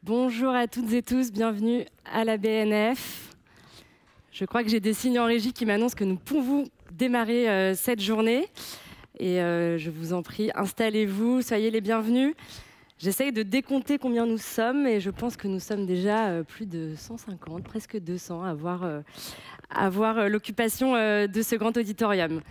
Bonjour à toutes et tous, bienvenue à la BNF. Je crois que j'ai des signes en régie qui m'annoncent que nous pouvons démarrer cette journée. Et je vous en prie, installez-vous, soyez les bienvenus. J'essaye de décompter combien nous sommes et je pense que nous sommes déjà plus de 150, presque 200 à avoir l'occupation de ce grand auditorium.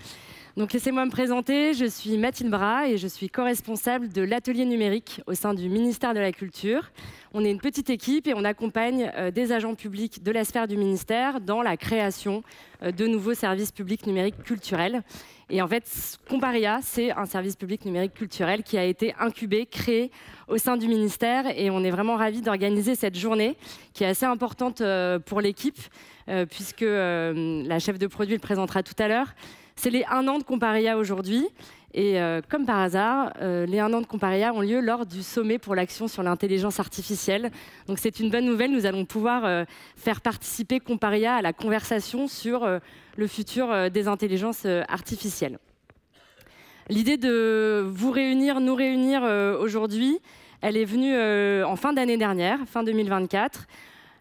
Donc laissez-moi me présenter, je suis Mathilde Bras et je suis co-responsable de l'atelier numérique au sein du ministère de la Culture. On est une petite équipe et on accompagne des agents publics de la sphère du ministère dans la création de nouveaux services publics numériques culturels. Et en fait, Comparia, c'est un service public numérique culturel qui a été incubé, créé au sein du ministère. Et on est vraiment ravis d'organiser cette journée qui est assez importante pour l'équipe, puisque la chef de produit le présentera tout à l'heure. C'est les 1 an de Comparia aujourd'hui. Et comme par hasard, les 1 an de Comparia ont lieu lors du sommet pour l'action sur l'intelligence artificielle. Donc c'est une bonne nouvelle, nous allons pouvoir faire participer Comparia à la conversation sur le futur des intelligences artificielles. L'idée de vous réunir, nous réunir aujourd'hui, elle est venue en fin d'année dernière, fin 2024.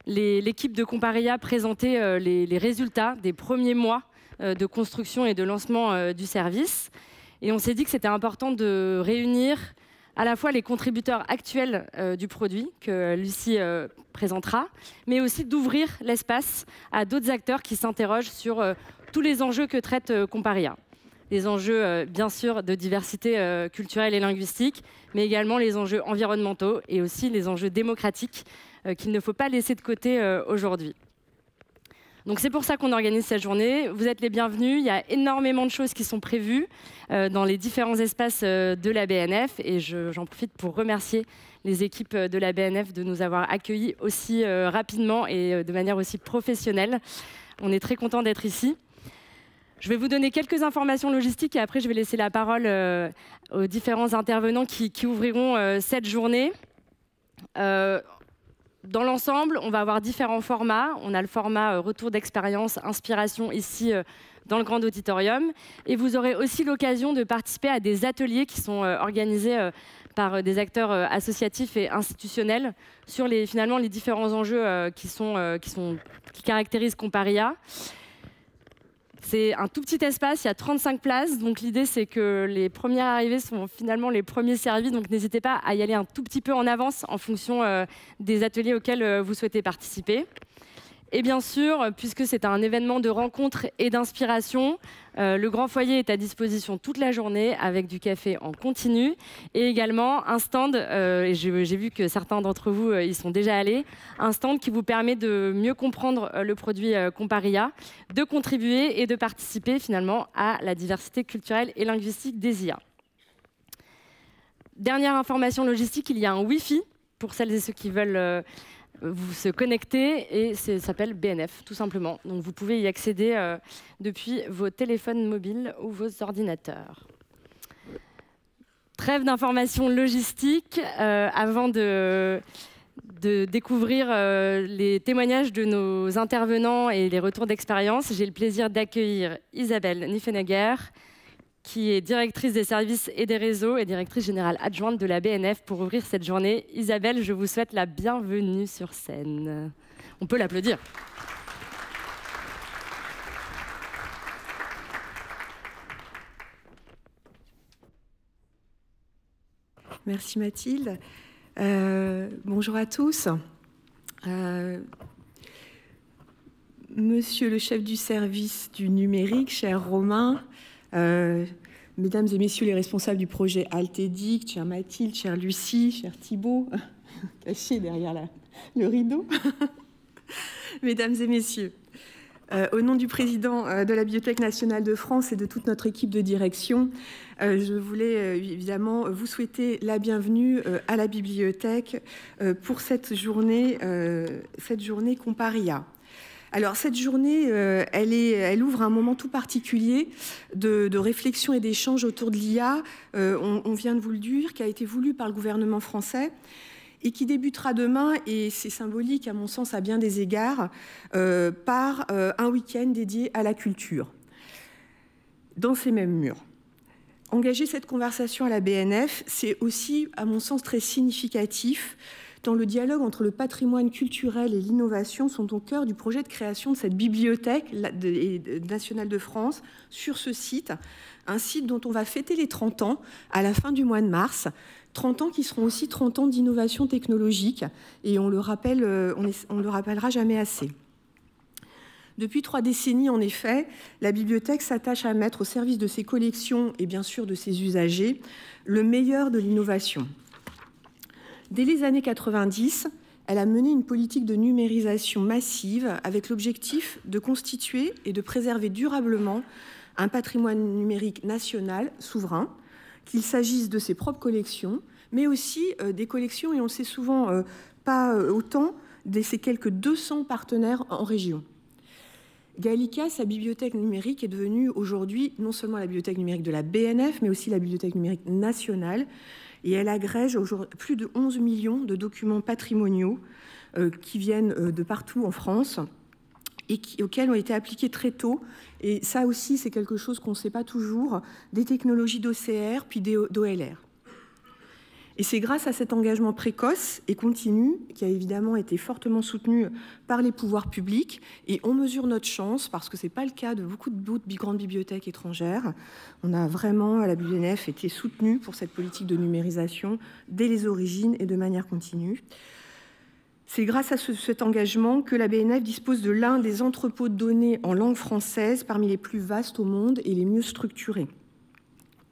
L'équipe de Comparia présentait les résultats des premiers mois de construction et de lancement du service. Et on s'est dit que c'était important de réunir à la fois les contributeurs actuels du produit que Lucie présentera, mais aussi d'ouvrir l'espace à d'autres acteurs qui s'interrogent sur tous les enjeux que traite Comparia. Les enjeux, bien sûr, de diversité culturelle et linguistique, mais également les enjeux environnementaux et aussi les enjeux démocratiques qu'il ne faut pas laisser de côté aujourd'hui. Donc c'est pour ça qu'on organise cette journée. Vous êtes les bienvenus. Il y a énormément de choses qui sont prévues dans les différents espaces de la BNF. Et j'en profite pour remercier les équipes de la BNF de nous avoir accueillis aussi rapidement et de manière aussi professionnelle. On est très contents d'être ici. Je vais vous donner quelques informations logistiques et après je vais laisser la parole aux différents intervenants qui ouvriront cette journée. Dans l'ensemble, on va avoir différents formats. On a le format retour d'expérience, inspiration ici dans le grand auditorium. Et vous aurez aussi l'occasion de participer à des ateliers qui sont organisés par des acteurs associatifs et institutionnels sur finalement les différents enjeux qui caractérisent Comparia. C'est un tout petit espace, il y a 35 places, donc l'idée c'est que les premiers arrivés sont finalement les premiers servis, donc n'hésitez pas à y aller un tout petit peu en avance en fonction des ateliers auxquels vous souhaitez participer. Et bien sûr, puisque c'est un événement de rencontre et d'inspiration, le grand foyer est à disposition toute la journée avec du café en continu et également un stand, et j'ai vu que certains d'entre vous y sont déjà allés, un stand qui vous permet de mieux comprendre le produit Comparia, de contribuer et de participer finalement à la diversité culturelle et linguistique des IA. Dernière information logistique, il y a un Wi-Fi pour celles et ceux qui veulent vous se connecter et ça s'appelle BNF tout simplement. Donc vous pouvez y accéder depuis vos téléphones mobiles ou vos ordinateurs. Trêve d'informations logistiques avant de découvrir les témoignages de nos intervenants et les retours d'expérience. J'ai le plaisir d'accueillir Isabelle Niffenegger, qui est directrice des services et des réseaux et directrice générale adjointe de la BNF pour ouvrir cette journée. Isabelle, je vous souhaite la bienvenue sur scène. On peut l'applaudir. Merci Mathilde. Bonjour à tous. Monsieur le chef du service du numérique, cher Romain, mesdames et messieurs les responsables du projet Altédic, chère Mathilde, chère Lucie, cher Thibault, caché derrière le rideau, mesdames et messieurs, au nom du président de la Bibliothèque nationale de France et de toute notre équipe de direction, je voulais évidemment vous souhaiter la bienvenue à la bibliothèque pour cette journée Comparia. Alors cette journée, elle ouvre un moment tout particulier de réflexion et d'échange autour de l'IA, on vient de vous le dire, qui a été voulu par le gouvernement français et qui débutera demain, et c'est symbolique à mon sens à bien des égards, par un week-end dédié à la culture, dans ces mêmes murs. Engager cette conversation à la BNF, c'est aussi, à mon sens, très significatif tant le dialogue entre le patrimoine culturel et l'innovation sont au cœur du projet de création de cette bibliothèque nationale de France sur ce site, un site dont on va fêter les 30 ans à la fin du mois de mars, 30 ans qui seront aussi 30 ans d'innovation technologique, et on le rappellera jamais assez. Depuis 3 décennies, en effet, la bibliothèque s'attache à mettre au service de ses collections et bien sûr de ses usagers le meilleur de l'innovation. Dès les années 90, elle a mené une politique de numérisation massive avec l'objectif de constituer et de préserver durablement un patrimoine numérique national souverain, qu'il s'agisse de ses propres collections, mais aussi des collections, et on le sait souvent pas autant, de ses quelques 200 partenaires en région. Gallica, sa bibliothèque numérique, est devenue aujourd'hui non seulement la bibliothèque numérique de la BNF, mais aussi la bibliothèque numérique nationale, et elle agrège plus de 11 millions de documents patrimoniaux qui viennent de partout en France et auxquels ont été appliqués très tôt, et ça aussi c'est quelque chose qu'on ne sait pas toujours, des technologies d'OCR puis d'OLR. Et c'est grâce à cet engagement précoce et continu, qui a évidemment été fortement soutenu par les pouvoirs publics, et on mesure notre chance, parce que ce n'est pas le cas de beaucoup d'autres grandes bibliothèques étrangères. On a vraiment, à la BNF, été soutenu pour cette politique de numérisation dès les origines et de manière continue. C'est grâce à cet engagement que la BNF dispose de l'un des entrepôts de données en langue française parmi les plus vastes au monde et les mieux structurés.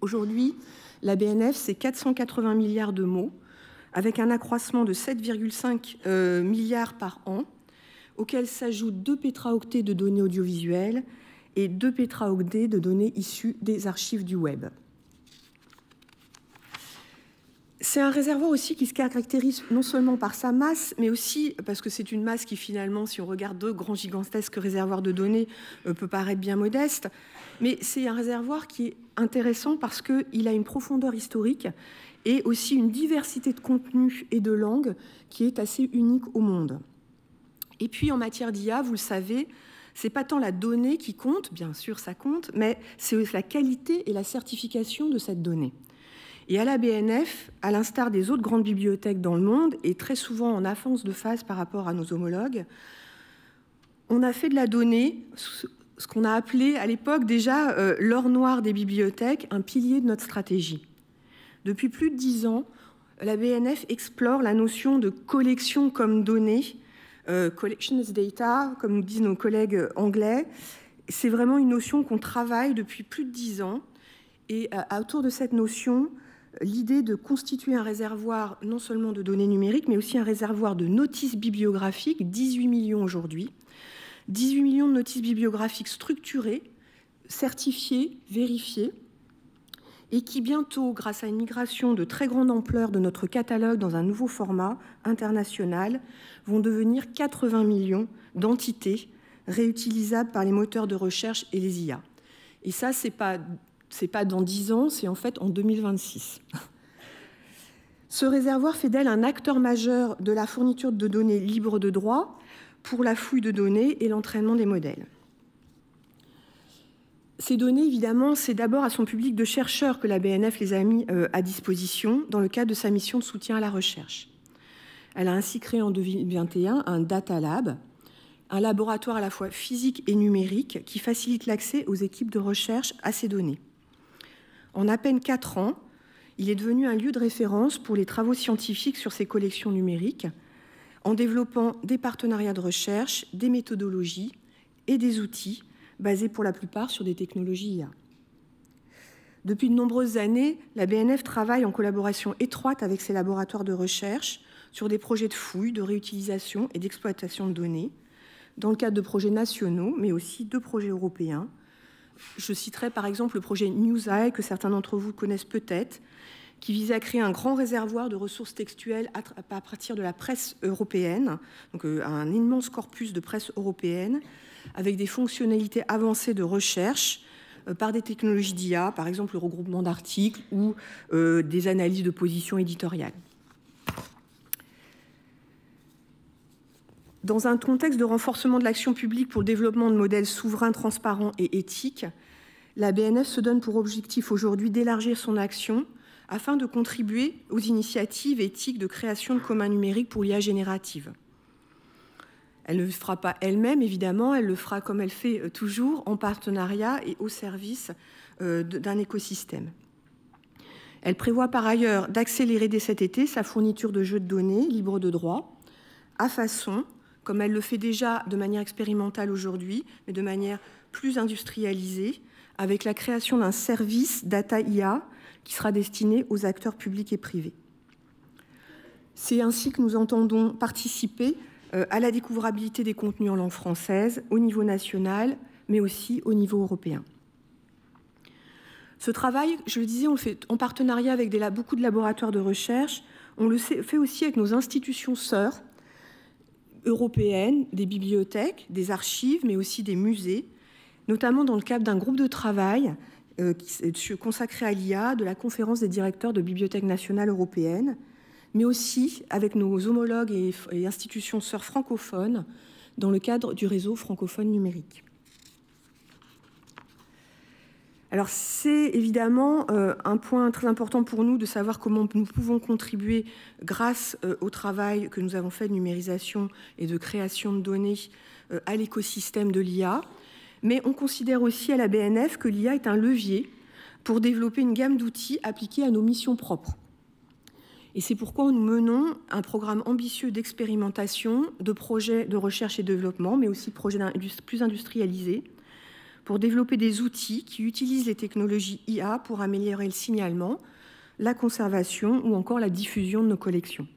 Aujourd'hui, la BNF, c'est 480 milliards de mots, avec un accroissement de 7,5 milliards par an, auxquels s'ajoutent 2 pétaoctets de données audiovisuelles et 2 pétaoctets de données issues des archives du web. C'est un réservoir aussi qui se caractérise non seulement par sa masse, mais aussi parce que c'est une masse qui finalement, si on regarde de grands gigantesques réservoirs de données, peut paraître bien modeste, mais c'est un réservoir qui est intéressant parce qu'il a une profondeur historique et aussi une diversité de contenus et de langues qui est assez unique au monde. Et puis en matière d'IA, vous le savez, c'est pas tant la donnée qui compte, bien sûr ça compte, mais c'est la qualité et la certification de cette donnée. Et à la BNF, à l'instar des autres grandes bibliothèques dans le monde, et très souvent en avance de phase par rapport à nos homologues, on a fait de la donnée ce qu'on a appelé à l'époque déjà l'or noir des bibliothèques, un pilier de notre stratégie. Depuis plus de 10 ans, la BNF explore la notion de collection comme donnée, collection as data, comme nous disent nos collègues anglais. C'est vraiment une notion qu'on travaille depuis plus de 10 ans. Et autour de cette notion, l'idée de constituer un réservoir non seulement de données numériques, mais aussi un réservoir de notices bibliographiques, 18 millions aujourd'hui, 18 millions de notices bibliographiques structurées, certifiées, vérifiées, et qui bientôt, grâce à une migration de très grande ampleur de notre catalogue dans un nouveau format international, vont devenir 80 millions d'entités réutilisables par les moteurs de recherche et les IA. Et ça, c'est pas dans 10 ans, c'est en fait en 2026. Ce réservoir fait d'elle un acteur majeur de la fourniture de données libres de droit pour la fouille de données et l'entraînement des modèles. Ces données, évidemment, c'est d'abord à son public de chercheurs que la BNF les a mis à disposition dans le cadre de sa mission de soutien à la recherche. Elle a ainsi créé en 2021 un Data Lab, un laboratoire à la fois physique et numérique qui facilite l'accès aux équipes de recherche à ces données. En à peine 4 ans, il est devenu un lieu de référence pour les travaux scientifiques sur ces collections numériques, en développant des partenariats de recherche, des méthodologies et des outils basés pour la plupart sur des technologies IA. Depuis de nombreuses années, la BNF travaille en collaboration étroite avec ses laboratoires de recherche sur des projets de fouille, de réutilisation et d'exploitation de données, dans le cadre de projets nationaux, mais aussi de projets européens. Je citerai par exemple le projet NewsEye, que certains d'entre vous connaissent peut-être, qui visait à créer un grand réservoir de ressources textuelles à partir de la presse européenne, donc un immense corpus de presse européenne, avec des fonctionnalités avancées de recherche par des technologies d'IA, par exemple le regroupement d'articles ou des analyses de position éditoriale. Dans un contexte de renforcement de l'action publique pour le développement de modèles souverains, transparents et éthiques, la BNF se donne pour objectif aujourd'hui d'élargir son action afin de contribuer aux initiatives éthiques de création de communs numériques pour l'IA générative. Elle ne le fera pas elle-même, évidemment, elle le fera comme elle fait toujours, en partenariat et au service d'un écosystème. Elle prévoit par ailleurs d'accélérer dès cet été sa fourniture de jeux de données libres de droit, à façon, comme elle le fait déjà de manière expérimentale aujourd'hui, mais de manière plus industrialisée, avec la création d'un service Data IA qui sera destiné aux acteurs publics et privés. C'est ainsi que nous entendons participer à la découvrabilité des contenus en langue française au niveau national, mais aussi au niveau européen. Ce travail, je le disais, on le fait en partenariat avec beaucoup de laboratoires de recherche. On le fait aussi avec nos institutions sœurs européennes, des bibliothèques, des archives, mais aussi des musées, notamment dans le cadre d'un groupe de travail consacré à l'IA de la conférence des directeurs de bibliothèques nationales européennes, mais aussi avec nos homologues et institutions sœurs francophones dans le cadre du réseau francophone numérique. Alors c'est évidemment un point très important pour nous de savoir comment nous pouvons contribuer grâce au travail que nous avons fait de numérisation et de création de données à l'écosystème de l'IA. Mais on considère aussi à la BNF que l'IA est un levier pour développer une gamme d'outils appliqués à nos missions propres. Et c'est pourquoi nous menons un programme ambitieux d'expérimentation, de projets de recherche et développement, mais aussi de projets plus industrialisés, pour développer des outils qui utilisent les technologies IA pour améliorer le signalement, la conservation ou encore la diffusion de nos collections.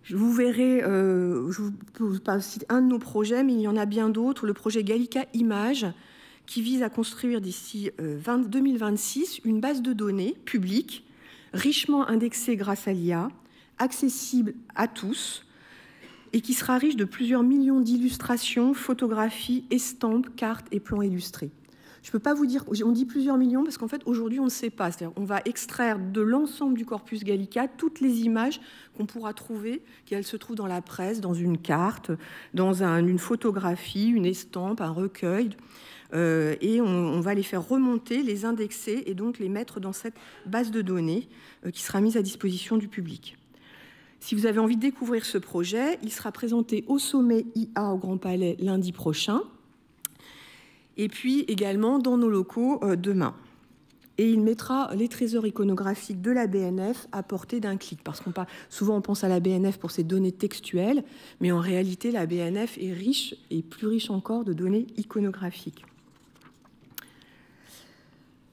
Vous verrez, je vous cite un de nos projets, mais il y en a bien d'autres, le projet Gallica Images, qui vise à construire d'ici 2026 une base de données publique, richement indexée grâce à l'IA, accessible à tous, et qui sera riche de plusieurs millions d'illustrations, photographies, estampes, cartes et plans illustrés. Je ne peux pas vous dire, on dit plusieurs millions parce qu'en fait aujourd'hui on ne sait pas. C'est-à-dire on va extraire de l'ensemble du corpus Gallica toutes les images qu'on pourra trouver, qu'elles se trouvent dans la presse, dans une carte, dans une photographie, une estampe, un recueil. Et on va les faire remonter, les indexer et donc les mettre dans cette base de données qui sera mise à disposition du public. Si vous avez envie de découvrir ce projet, il sera présenté au sommet IA au Grand Palais lundi prochain, et puis également dans nos locaux demain. Et il mettra les trésors iconographiques de la BNF à portée d'un clic, parce qu'on souvent on pense à la BNF pour ses données textuelles, mais en réalité la BNF est riche et plus riche encore de données iconographiques.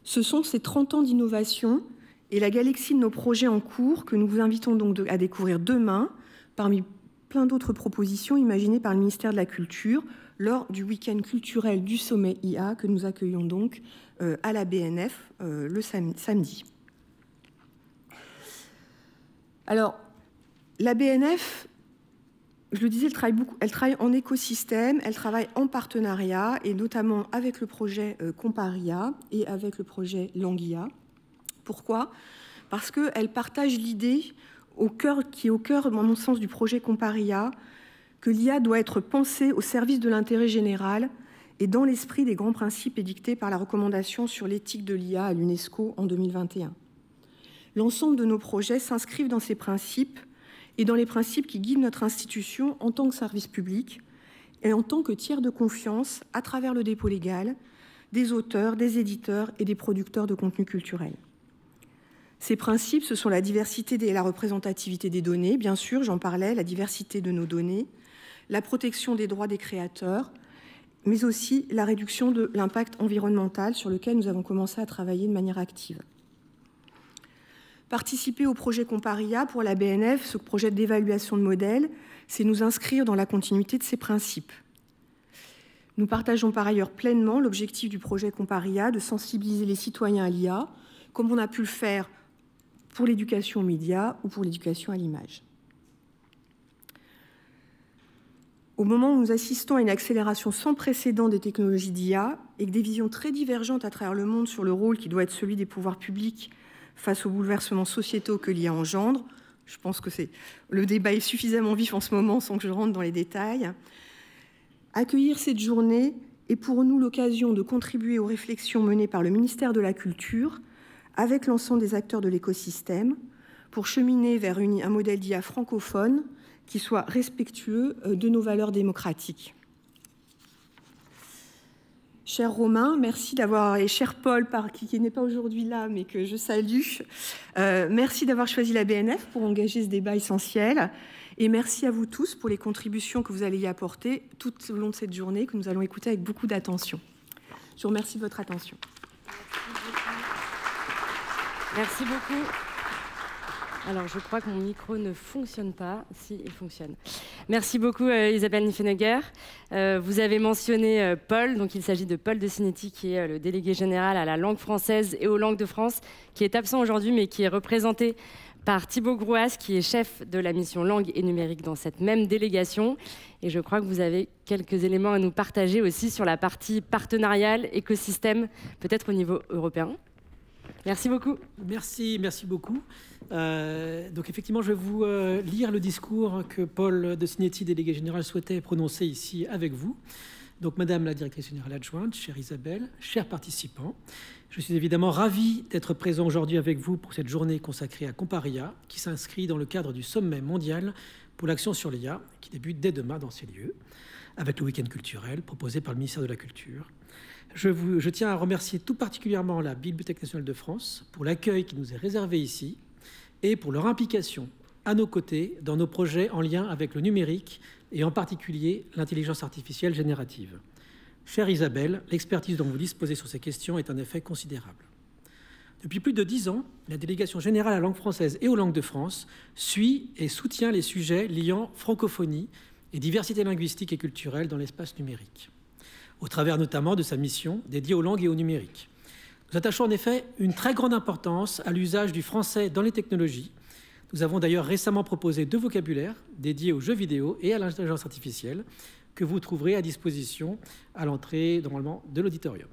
Ce sont ces 30 ans d'innovation et la galaxie de nos projets en cours que nous vous invitons donc à découvrir demain, parmi plein d'autres propositions imaginées par le ministère de la Culture lors du week-end culturel du sommet IA que nous accueillons donc à la BNF le samedi. Alors, la BNF, je le disais, elle travaille en écosystème, elle travaille en partenariat, et notamment avec le projet Comparia et avec le projet Languia. Pourquoi ? Parce qu'elle partage l'idée qui est au cœur, à mon sens, du projet Comparia, que l'IA doit être pensée au service de l'intérêt général et dans l'esprit des grands principes édictés par la recommandation sur l'éthique de l'IA à l'UNESCO en 2021. L'ensemble de nos projets s'inscrivent dans ces principes et dans les principes qui guident notre institution en tant que service public et en tant que tiers de confiance à travers le dépôt légal des auteurs, des éditeurs et des producteurs de contenus culturels. Ces principes, ce sont la diversité et la représentativité des données, bien sûr, j'en parlais, la diversité de nos données, la protection des droits des créateurs, mais aussi la réduction de l'impact environnemental sur lequel nous avons commencé à travailler de manière active. Participer au projet Comparia pour la BNF, ce projet d'évaluation de modèles, c'est nous inscrire dans la continuité de ces principes. Nous partageons par ailleurs pleinement l'objectif du projet Comparia de sensibiliser les citoyens à l'IA, comme on a pu le faire pour l'éducation aux médias ou pour l'éducation à l'image. Au moment où nous assistons à une accélération sans précédent des technologies d'IA et que des visions très divergentes à travers le monde sur le rôle qui doit être celui des pouvoirs publics face aux bouleversements sociétaux que l'IA engendre, je pense que le débat est suffisamment vif en ce moment sans que je rentre dans les détails. Accueillir cette journée est pour nous l'occasion de contribuer aux réflexions menées par le ministère de la Culture avec l'ensemble des acteurs de l'écosystème pour cheminer vers un modèle d'IA francophone qui soit respectueux de nos valeurs démocratiques. Cher Romain, merci d'avoir, et cher Paul, qui n'est pas aujourd'hui là, mais que je salue, merci d'avoir choisi la BNF pour engager ce débat essentiel. Et merci à vous tous pour les contributions que vous allez y apporter tout au long de cette journée, que nous allons écouter avec beaucoup d'attention. Je vous remercie de votre attention. Merci beaucoup. Alors, je crois que mon micro ne fonctionne pas. Si, il fonctionne. Merci beaucoup, Isabelle Niffenegger. Vous avez mentionné Paul, donc il s'agit de Paul de Sinetti, qui est le délégué général à la langue française et aux langues de France, qui est absent aujourd'hui, mais qui est représenté par Thibaut Grouas, qui est chef de la mission langue et numérique dans cette même délégation. Et je crois que vous avez quelques éléments à nous partager aussi sur la partie partenariale, écosystème, peut-être au niveau européen. Merci beaucoup. Merci beaucoup. Donc effectivement, je vais vous lire le discours que Paul de Sinetti, délégué général, souhaitait prononcer ici avec vous. Donc Madame la directrice générale adjointe, chère Isabelle, chers participants, je suis évidemment ravi d'être présent aujourd'hui avec vous pour cette journée consacrée à Comparia, qui s'inscrit dans le cadre du sommet mondial pour l'action sur l'IA, qui débute dès demain dans ces lieux, avec le week-end culturel proposé par le ministère de la Culture. Je tiens à remercier tout particulièrement la Bibliothèque nationale de France pour l'accueil qui nous est réservé ici et pour leur implication à nos côtés dans nos projets en lien avec le numérique et en particulier l'intelligence artificielle générative. Chère Isabelle, l'expertise dont vous disposez sur ces questions est en effet considérable. Depuis plus de 10 ans, la délégation générale à la langue française et aux langues de France suit et soutient les sujets liant francophonie et diversité linguistique et culturelle dans l'espace numérique, au travers notamment de sa mission dédiée aux langues et au numérique. Nous attachons en effet une très grande importance à l'usage du français dans les technologies. Nous avons d'ailleurs récemment proposé 2 vocabulaires dédiés aux jeux vidéo et à l'intelligence artificielle que vous trouverez à disposition à l'entrée normalement de l'auditorium.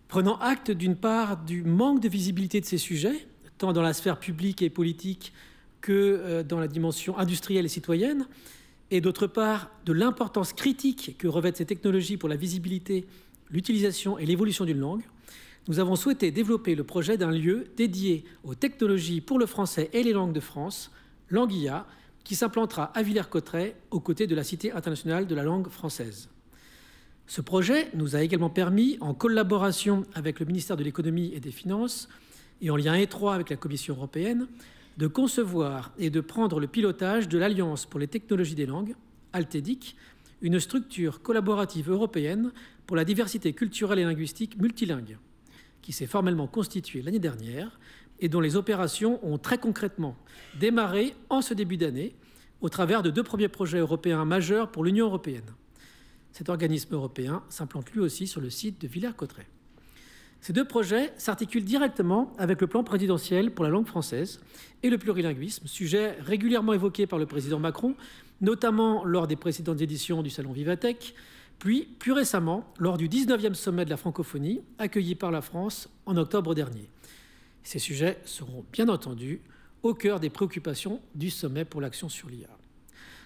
Prenant acte d'une part du manque de visibilité de ces sujets, tant dans la sphère publique et politique que dans la dimension industrielle et citoyenne, et d'autre part de l'importance critique que revêtent ces technologies pour la visibilité, l'utilisation et l'évolution d'une langue, nous avons souhaité développer le projet d'un lieu dédié aux technologies pour le français et les langues de France, Languia, qui s'implantera à Villers-Cotterêts aux côtés de la Cité internationale de la langue française. Ce projet nous a également permis, en collaboration avec le ministère de l'Économie et des Finances et en lien étroit avec la Commission européenne, de concevoir et de prendre le pilotage de l'Alliance pour les technologies des langues, ALTEDIC, une structure collaborative européenne pour la diversité culturelle et linguistique multilingue, qui s'est formellement constituée l'année dernière et dont les opérations ont très concrètement démarré en ce début d'année au travers de 2 premiers projets européens majeurs pour l'Union européenne. Cet organisme européen s'implante lui aussi sur le site de Villers-Cotterêts. Ces 2 projets s'articulent directement avec le plan présidentiel pour la langue française et le plurilinguisme, sujet régulièrement évoqué par le président Macron, notamment lors des précédentes éditions du Salon Vivatech, puis plus récemment lors du 19e sommet de la francophonie accueilli par la France en octobre dernier. Ces sujets seront bien entendu au cœur des préoccupations du sommet pour l'action sur l'IA.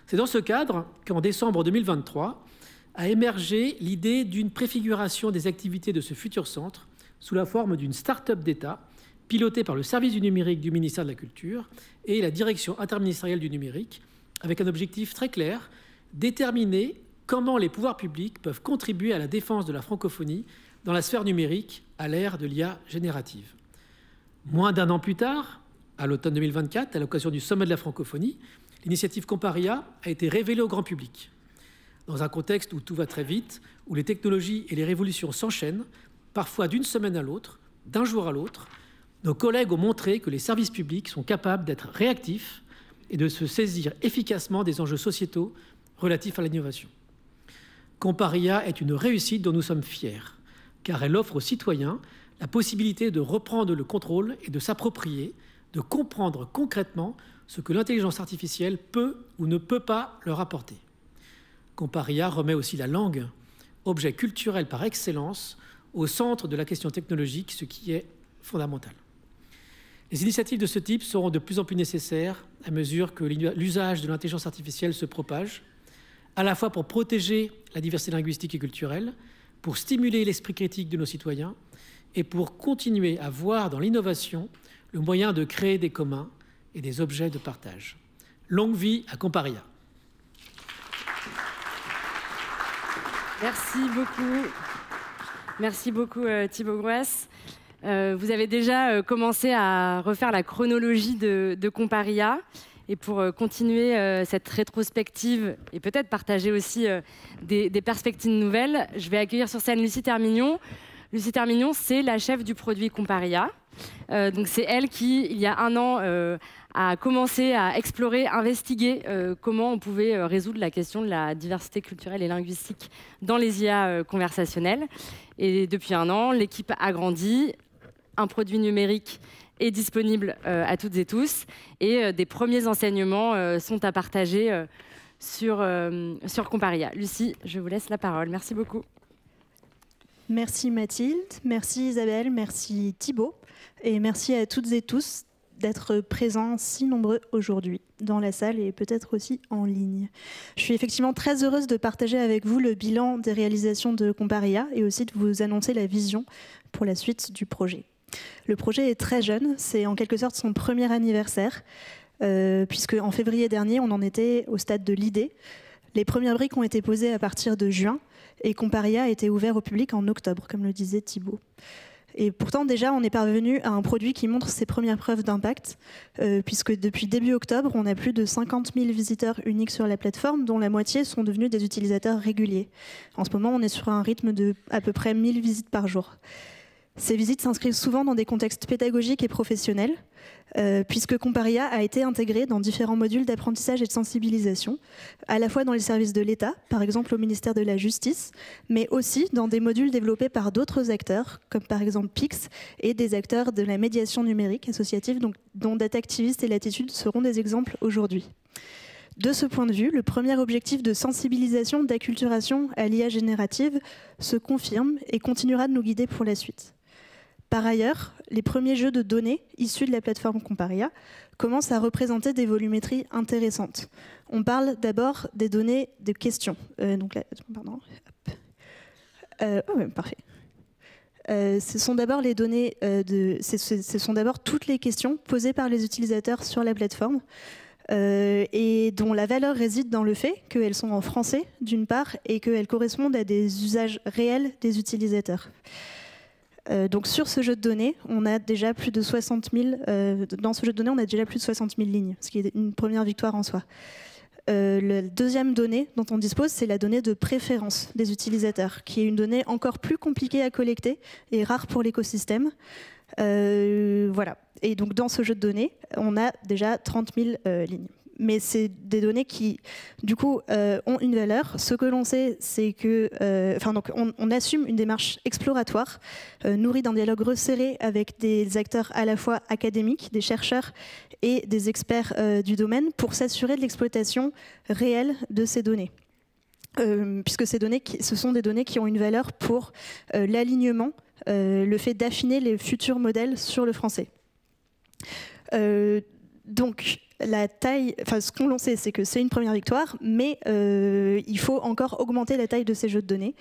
C'est dans ce cadre qu'en décembre 2023 a émergé l'idée d'une préfiguration des activités de ce futur centre sous la forme d'une start-up d'État pilotée par le service du numérique du ministère de la Culture et la direction interministérielle du numérique, avec un objectif très clair, déterminer comment les pouvoirs publics peuvent contribuer à la défense de la francophonie dans la sphère numérique à l'ère de l'IA générative. Moins d'1 an plus tard, à l'automne 2024, à l'occasion du sommet de la francophonie, l'initiative Comparia a été révélée au grand public. Dans un contexte où tout va très vite, où les technologies et les révolutions s'enchaînent, parfois d'une semaine à l'autre, d'un jour à l'autre, nos collègues ont montré que les services publics sont capables d'être réactifs et de se saisir efficacement des enjeux sociétaux relatifs à l'innovation. Comparia est une réussite dont nous sommes fiers, car elle offre aux citoyens la possibilité de reprendre le contrôle et de s'approprier, de comprendre concrètement ce que l'intelligence artificielle peut ou ne peut pas leur apporter. Comparia remet aussi la langue, objet culturel par excellence, au centre de la question technologique, ce qui est fondamental. Les initiatives de ce type seront de plus en plus nécessaires à mesure que l'usage de l'intelligence artificielle se propage, à la fois pour protéger la diversité linguistique et culturelle, pour stimuler l'esprit critique de nos citoyens et pour continuer à voir dans l'innovation le moyen de créer des communs et des objets de partage. Longue vie à Comparia. Merci beaucoup. Merci beaucoup Thibaut Grues. Vous avez déjà commencé à refaire la chronologie de Comparia. Et pour continuer cette rétrospective et peut-être partager aussi des perspectives nouvelles, je vais accueillir sur scène Lucie Termignon. Lucie Termignon, c'est la chef du produit Comparia. Donc c'est elle qui, il y a un an, a commencé à explorer, investiguer comment on pouvait résoudre la question de la diversité culturelle et linguistique dans les IA conversationnelles. Et depuis un an, l'équipe a grandi, un produit numérique est disponible à toutes et tous, et des premiers enseignements sont à partager sur Comparia. Lucie, je vous laisse la parole. Merci beaucoup. Merci Mathilde, merci Isabelle, merci Thibaut, et merci à toutes et tous d'être présents si nombreux aujourd'hui dans la salle et peut-être aussi en ligne. Je suis effectivement très heureuse de partager avec vous le bilan des réalisations de Comparia et aussi de vous annoncer la vision pour la suite du projet. Le projet est très jeune, c'est en quelque sorte son premier anniversaire, puisque en février dernier, on en était au stade de l'idée. Les premières briques ont été posées à partir de juin, et Comparia a été ouvert au public en octobre, comme le disait Thibaut. Et pourtant, déjà, on est parvenu à un produit qui montre ses premières preuves d'impact, puisque depuis début octobre, on a plus de 50 000 visiteurs uniques sur la plateforme, dont la moitié sont devenus des utilisateurs réguliers. En ce moment, on est sur un rythme de à peu près 1000 visites par jour. Ces visites s'inscrivent souvent dans des contextes pédagogiques et professionnels, puisque Comparia a été intégré dans différents modules d'apprentissage et de sensibilisation, à la fois dans les services de l'État, par exemple au ministère de la Justice, mais aussi dans des modules développés par d'autres acteurs, comme par exemple PIX, et des acteurs de la médiation numérique associative, dont Data Activist et Latitude seront des exemples aujourd'hui. De ce point de vue, le premier objectif de sensibilisation, d'acculturation à l'IA générative se confirme et continuera de nous guider pour la suite. Par ailleurs, les premiers jeux de données issus de la plateforme Comparia commencent à représenter des volumétries intéressantes. On parle d'abord des données de questions. Parfait. Ce sont d'abord les données ce sont d'abord toutes les questions posées par les utilisateurs sur la plateforme et dont la valeur réside dans le fait qu'elles sont en français d'une part et qu'elles correspondent à des usages réels des utilisateurs. Donc sur ce jeu de données, on a déjà plus de 60 000. Dans ce jeu de données, on a déjà plus de 60 000 lignes, ce qui est une première victoire en soi. La deuxième donnée dont on dispose, c'est la donnée de préférence des utilisateurs, qui est une donnée encore plus compliquée à collecter et rare pour l'écosystème. Voilà. Et donc dans ce jeu de données, on a déjà 30 000 lignes. Mais c'est des données qui, du coup, ont une valeur. Ce que l'on sait, c'est que, on assume une démarche exploratoire, nourrie d'un dialogue resserré avec des acteurs à la fois académiques, des chercheurs et des experts du domaine, pour s'assurer de l'exploitation réelle de ces données. Puisque ces données, ce sont des données qui ont une valeur pour l'alignement, le fait d'affiner les futurs modèles sur le français. Donc, la taille, ce qu'on sait, c'est que c'est une première victoire, mais il faut encore augmenter la taille de ces jeux de données.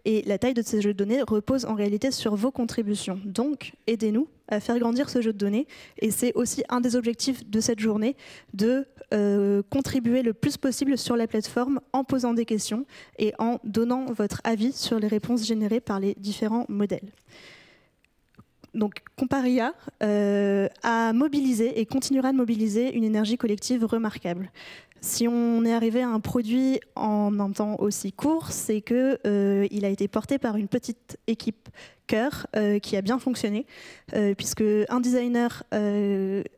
Et la taille de ces jeux de données repose en réalité sur vos contributions. Donc, aidez-nous à faire grandir ce jeu de données. Et c'est aussi un des objectifs de cette journée, de contribuer le plus possible sur la plateforme en posant des questions et en donnant votre avis sur les réponses générées par les différents modèles. Donc Comparia a mobilisé et continuera de mobiliser une énergie collective remarquable. Si on est arrivé à un produit en un temps aussi court, c'est qu'il a été porté par une petite équipe cœur qui a bien fonctionné, puisque un designer,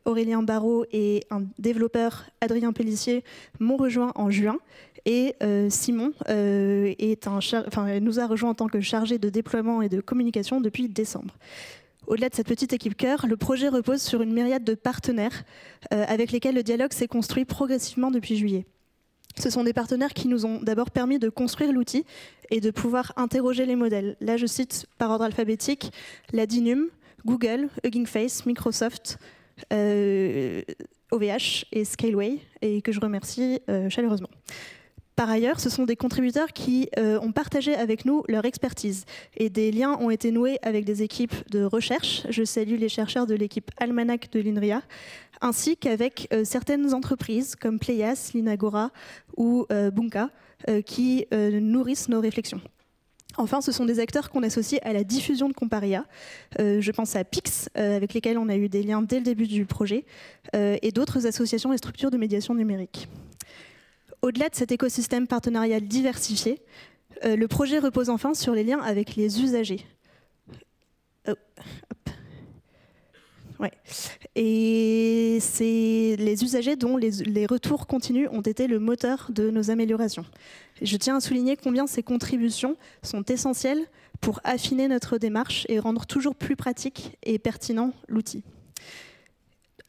Aurélien Barraud, et un développeur, Adrien Pellissier, m'ont rejoint en juin. Et Simon nous a rejoint en tant que chargé de déploiement et de communication depuis décembre. Au-delà de cette petite équipe cœur, le projet repose sur une myriade de partenaires avec lesquels le dialogue s'est construit progressivement depuis juillet. Ce sont des partenaires qui nous ont d'abord permis de construire l'outil et de pouvoir interroger les modèles. Là, je cite par ordre alphabétique la DINUM, Google, Hugging Face, Microsoft, OVH et Scaleway, et que je remercie chaleureusement. Par ailleurs, ce sont des contributeurs qui ont partagé avec nous leur expertise et des liens ont été noués avec des équipes de recherche. Je salue les chercheurs de l'équipe Almanach de l'INRIA, ainsi qu'avec certaines entreprises comme Pléias, Linagora ou Bunka, qui nourrissent nos réflexions. Enfin, ce sont des acteurs qu'on associe à la diffusion de Comparia. Je pense à Pix, avec lesquels on a eu des liens dès le début du projet, et d'autres associations et structures de médiation numérique. Au-delà de cet écosystème partenarial diversifié, le projet repose enfin sur les liens avec les usagers. Ouais. Et c'est les usagers dont les retours continus ont été le moteur de nos améliorations. Je tiens à souligner combien ces contributions sont essentielles pour affiner notre démarche et rendre toujours plus pratique et pertinent l'outil.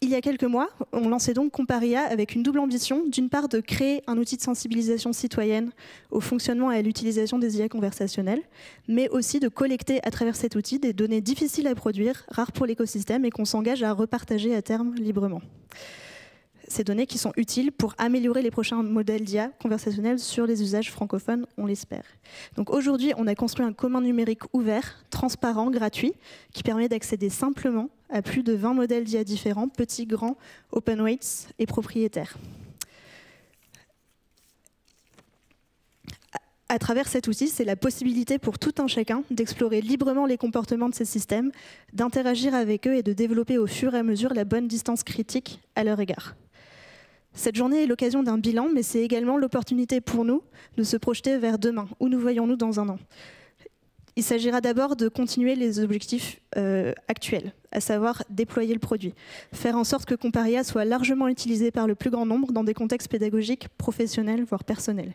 Il y a quelques mois, on lançait donc Comparia avec une double ambition, d'une part de créer un outil de sensibilisation citoyenne au fonctionnement et à l'utilisation des IA conversationnelles, mais aussi de collecter à travers cet outil des données difficiles à produire, rares pour l'écosystème et qu'on s'engage à repartager à terme librement. Ces données qui sont utiles pour améliorer les prochains modèles d'IA conversationnels sur les usages francophones, on l'espère. Donc aujourd'hui, on a construit un commun numérique ouvert, transparent, gratuit, qui permet d'accéder simplement à plus de 20 modèles d'IA différents, petits, grands, open weights et propriétaires. À travers cet outil, c'est la possibilité pour tout un chacun d'explorer librement les comportements de ces systèmes, d'interagir avec eux et de développer au fur et à mesure la bonne distance critique à leur égard. Cette journée est l'occasion d'un bilan, mais c'est également l'opportunité pour nous de se projeter vers demain. Où nous voyons-nous dans un an ? Il s'agira d'abord de continuer les objectifs actuels, à savoir déployer le produit, faire en sorte que Comparia soit largement utilisé par le plus grand nombre dans des contextes pédagogiques, professionnels, voire personnels.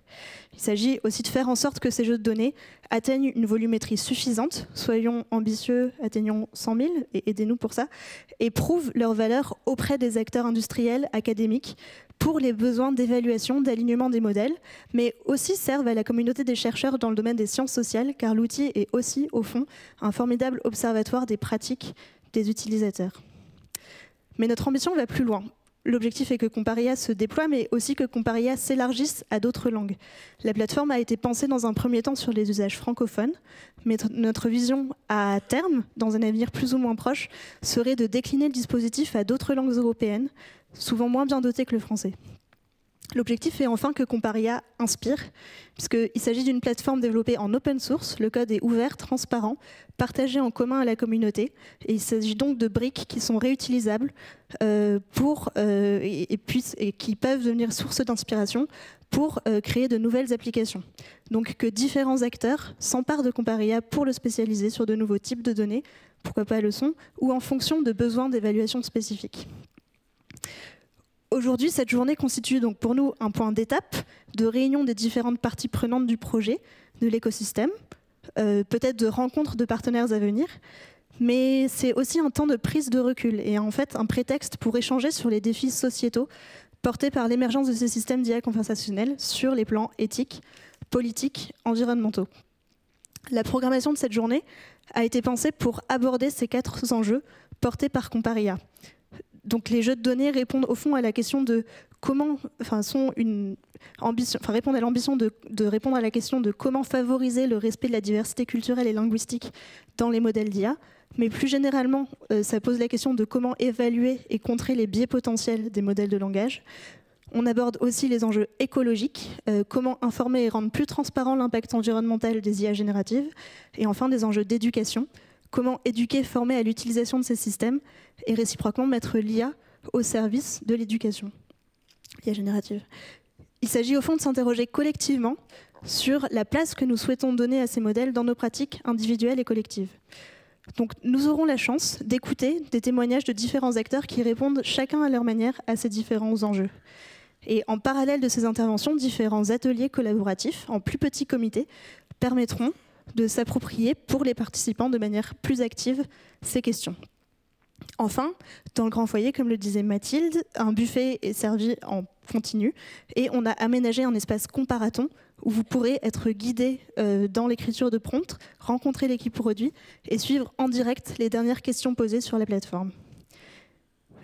Il s'agit aussi de faire en sorte que ces jeux de données atteignent une volumétrie suffisante, soyons ambitieux, atteignons 100 000, et aidez-nous pour ça, et prouvent leur valeur auprès des acteurs industriels, académiques, pour les besoins d'évaluation, d'alignement des modèles, mais aussi servent à la communauté des chercheurs dans le domaine des sciences sociales, car l'outil est aussi, au fond, un formidable observatoire des pratiques des utilisateurs. Mais notre ambition va plus loin. L'objectif est que Comparia se déploie, mais aussi que Comparia s'élargisse à d'autres langues. La plateforme a été pensée dans un premier temps sur les usages francophones, mais notre vision à terme, dans un avenir plus ou moins proche, serait de décliner le dispositif à d'autres langues européennes, souvent moins bien dotées que le français. L'objectif est enfin que Comparia inspire, puisqu'il s'agit d'une plateforme développée en open source, le code est ouvert, transparent, partagé en commun à la communauté, et il s'agit donc de briques qui sont réutilisables et qui peuvent devenir source d'inspiration pour créer de nouvelles applications. Donc que différents acteurs s'emparent de Comparia pour le spécialiser sur de nouveaux types de données, pourquoi pas le son, ou en fonction de besoins d'évaluation spécifiques. Aujourd'hui, cette journée constitue donc pour nous un point d'étape de réunion des différentes parties prenantes du projet, de l'écosystème, peut-être de rencontres de partenaires à venir, mais c'est aussi un temps de prise de recul et en fait un prétexte pour échanger sur les défis sociétaux portés par l'émergence de ces systèmes d'IA conversationnels sur les plans éthiques, politiques, environnementaux. La programmation de cette journée a été pensée pour aborder ces 4 enjeux portés par Comparia. Donc les jeux de données répondent au fond à la question de comment, répondent à l'ambition de répondre à la question de comment favoriser le respect de la diversité culturelle et linguistique dans les modèles d'IA, mais plus généralement, ça pose la question de comment évaluer et contrer les biais potentiels des modèles de langage. On aborde aussi les enjeux écologiques, comment informer et rendre plus transparent l'impact environnemental des IA génératives, et enfin des enjeux d'éducation, comment éduquer, former à l'utilisation de ces systèmes et réciproquement mettre l'IA au service de l'éducation, l'IA générative. Il s'agit au fond de s'interroger collectivement sur la place que nous souhaitons donner à ces modèles dans nos pratiques individuelles et collectives. Donc nous aurons la chance d'écouter des témoignages de différents acteurs qui répondent chacun à leur manière à ces différents enjeux. Et en parallèle de ces interventions, différents ateliers collaboratifs en plus petits comités permettront de s'approprier pour les participants de manière plus active ces questions. Enfin, dans le grand foyer, comme le disait Mathilde, un buffet est servi en continu et on a aménagé un espace comparaton où vous pourrez être guidé dans l'écriture de prompts, rencontrer l'équipe produit et suivre en direct les dernières questions posées sur la plateforme.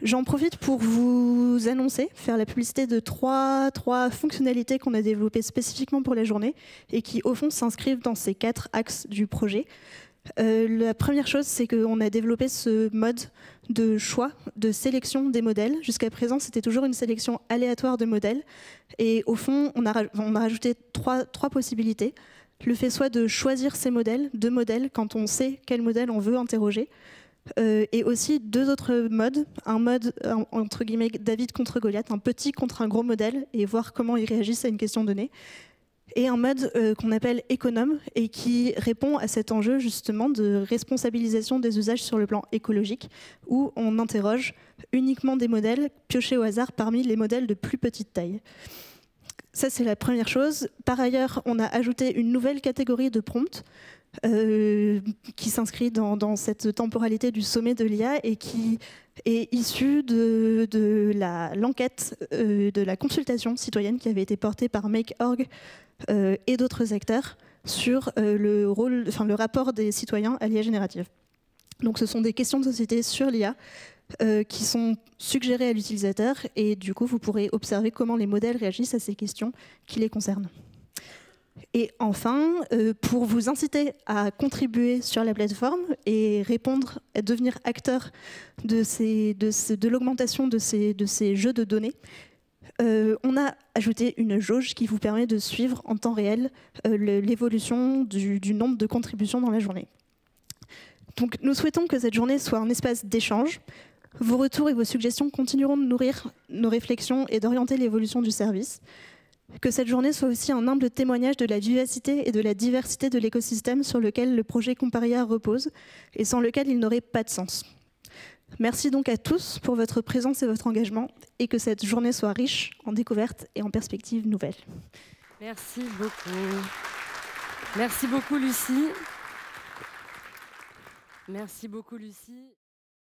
J'en profite pour vous annoncer, faire la publicité de trois fonctionnalités qu'on a développées spécifiquement pour la journée et qui, au fond, s'inscrivent dans ces 4 axes du projet. La première chose, c'est qu'on a développé ce mode de choix, de sélection des modèles. Jusqu'à présent, c'était toujours une sélection aléatoire de modèles. Et au fond, on a rajouté trois possibilités. Le fait soit de choisir ces modèles, 2 modèles, quand on sait quel modèle on veut interroger. Et aussi 2 autres modes. Un mode, entre guillemets, David contre Goliath, un petit contre un gros modèle, et voir comment ils réagissent à une question donnée. Et un mode qu'on appelle économe et qui répond à cet enjeu justement de responsabilisation des usages sur le plan écologique, où on interroge uniquement des modèles piochés au hasard parmi les modèles de plus petite taille. Ça, c'est la première chose. Par ailleurs, on a ajouté une nouvelle catégorie de prompts qui s'inscrit dans cette temporalité du sommet de l'IA et qui est issue de l'enquête, de la consultation citoyenne qui avait été portée par Make.org et d'autres acteurs sur le rapport des citoyens à l'IA générative. Donc ce sont des questions de société sur l'IA qui sont suggérées à l'utilisateur et du coup vous pourrez observer comment les modèles réagissent à ces questions qui les concernent. Et enfin, pour vous inciter à contribuer sur la plateforme et répondre, à devenir acteur de l'augmentation de ces jeux de données, on a ajouté une jauge qui vous permet de suivre en temps réel l'évolution du nombre de contributions dans la journée. Donc, nous souhaitons que cette journée soit un espace d'échange. Vos retours et vos suggestions continueront de nourrir nos réflexions et d'orienter l'évolution du service. Que cette journée soit aussi un humble témoignage de la vivacité et de la diversité de l'écosystème sur lequel le projet Comparia repose et sans lequel il n'aurait pas de sens. Merci donc à tous pour votre présence et votre engagement et que cette journée soit riche en découvertes et en perspectives nouvelles. Merci beaucoup. Merci beaucoup, Lucie. Merci beaucoup, Lucie.